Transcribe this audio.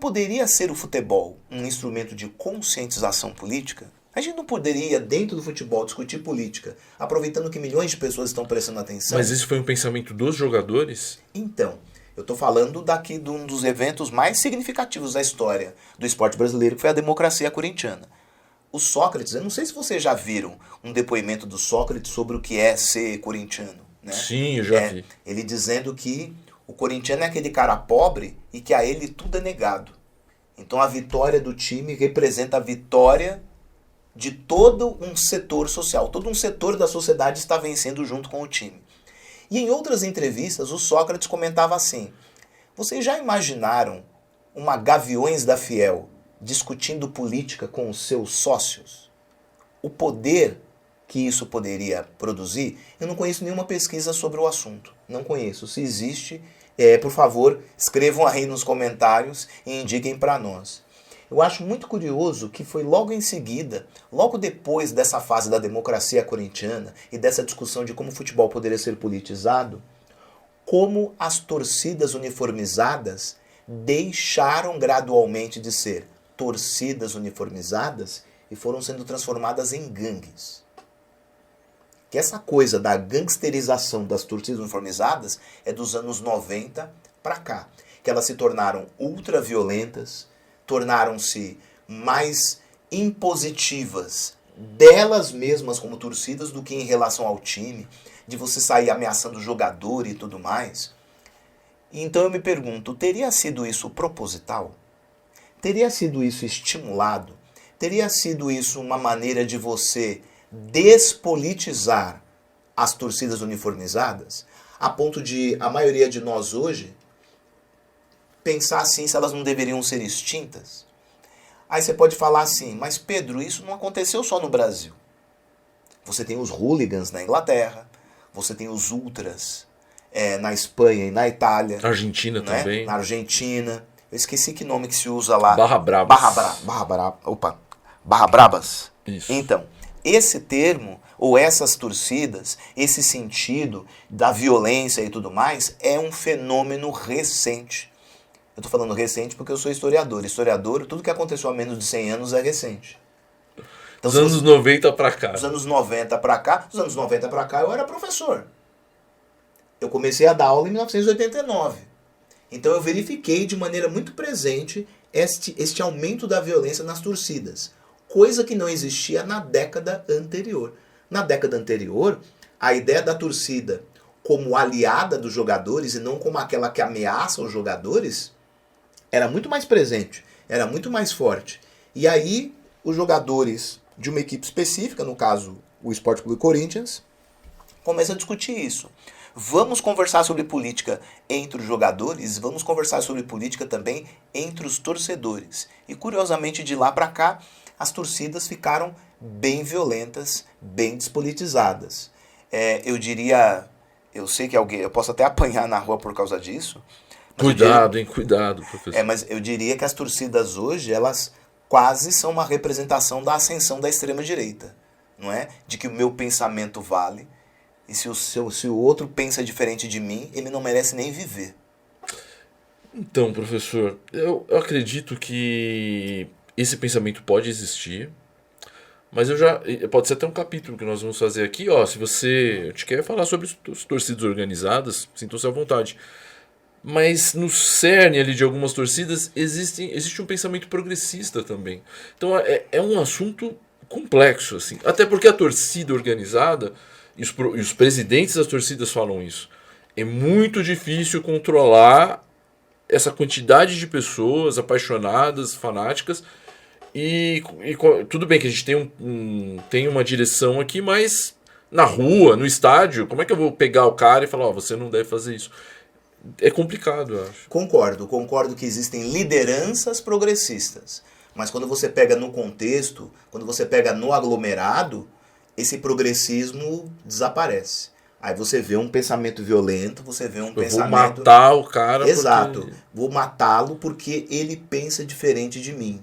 poderia ser o futebol um instrumento de conscientização política? A gente não poderia, dentro do futebol, discutir política, aproveitando que milhões de pessoas estão prestando atenção? Mas esse foi um pensamento dos jogadores? Então, eu estou falando daqui de um dos eventos mais significativos da história do esporte brasileiro, que foi a democracia corintiana. O Sócrates, eu não sei se vocês já viram um depoimento do Sócrates sobre o que é ser corintiano. Né? Sim, eu já vi. Ele dizendo que o corintiano é aquele cara pobre e que a ele tudo é negado. Então a vitória do time representa a vitória de todo um setor social. Todo um setor da sociedade está vencendo junto com o time. E em outras entrevistas, o Sócrates comentava assim: vocês já imaginaram uma Gaviões da Fiel discutindo política com os seus sócios? O poder que isso poderia produzir? Eu não conheço nenhuma pesquisa sobre o assunto. Não conheço. Se existe, por favor, escrevam aí nos comentários e indiquem para nós. Eu acho muito curioso que foi logo em seguida, logo depois dessa fase da democracia corintiana e dessa discussão de como o futebol poderia ser politizado, como as torcidas uniformizadas deixaram gradualmente de ser torcidas uniformizadas e foram sendo transformadas em gangues. Que essa coisa da gangsterização das torcidas uniformizadas é dos anos 90 para cá, que elas se tornaram ultraviolentas, tornaram-se mais impositivas delas mesmas como torcidas do que em relação ao time, de você sair ameaçando o jogador e tudo mais. Então eu me pergunto, teria sido isso proposital? Teria sido isso estimulado? Teria sido isso uma maneira de você despolitizar as torcidas uniformizadas, a ponto de a maioria de nós hoje pensar assim se elas não deveriam ser extintas? Aí você pode falar assim, mas Pedro, isso não aconteceu só no Brasil. Você tem os hooligans na Inglaterra, você tem os ultras na Espanha e na Itália. Argentina, né? Também. Na Argentina. Eu esqueci que nome que se usa lá. Barra Brabas. Barra Brabas. Isso. Então, esse termo, ou essas torcidas, esse sentido da violência e tudo mais, é um fenômeno recente. Eu estou falando recente porque eu sou historiador. Historiador, tudo que aconteceu há menos de 100 anos é recente. Então, dos anos 90 para cá. Dos anos 90 para cá. Dos anos 90 para cá eu era professor. Eu comecei a dar aula em 1989. Então eu verifiquei de maneira muito presente este aumento da violência nas torcidas. Coisa que não existia na década anterior. Na década anterior, a ideia da torcida como aliada dos jogadores e não como aquela que ameaça os jogadores era muito mais presente, era muito mais forte. E aí os jogadores de uma equipe específica, no caso o Sport Clube Corinthians, começam a discutir isso. Vamos conversar sobre política entre os jogadores, vamos conversar sobre política também entre os torcedores. E curiosamente de lá para cá, as torcidas ficaram bem violentas, bem despolitizadas. Eu diria, eu sei que eu posso até apanhar na rua por causa disso. Cuidado, professor. Mas eu diria que as torcidas hoje, elas quase são uma representação da ascensão da extrema-direita, não é? De que o meu pensamento vale, e se o outro pensa diferente de mim, ele não merece nem viver. Então, professor, eu acredito que esse pensamento pode existir, mas pode ser até um capítulo que nós vamos fazer aqui, se você quer falar sobre as torcidas organizadas, sintam-se à vontade. Mas no cerne ali de algumas torcidas existe um pensamento progressista também. Então é um assunto complexo, assim. Até porque a torcida organizada, e os presidentes das torcidas falam isso, é muito difícil controlar essa quantidade de pessoas apaixonadas, fanáticas, e tudo bem que a gente tem uma direção aqui, mas na rua, no estádio, como é que eu vou pegar o cara e falar, você não deve fazer isso? É complicado, eu acho. Concordo que existem lideranças progressistas. Mas quando você pega no contexto, quando você pega no aglomerado, esse progressismo desaparece. Aí você vê um pensamento violento, você vê um pensamento... Vou matar o cara. Exato. Vou matá-lo porque ele pensa diferente de mim.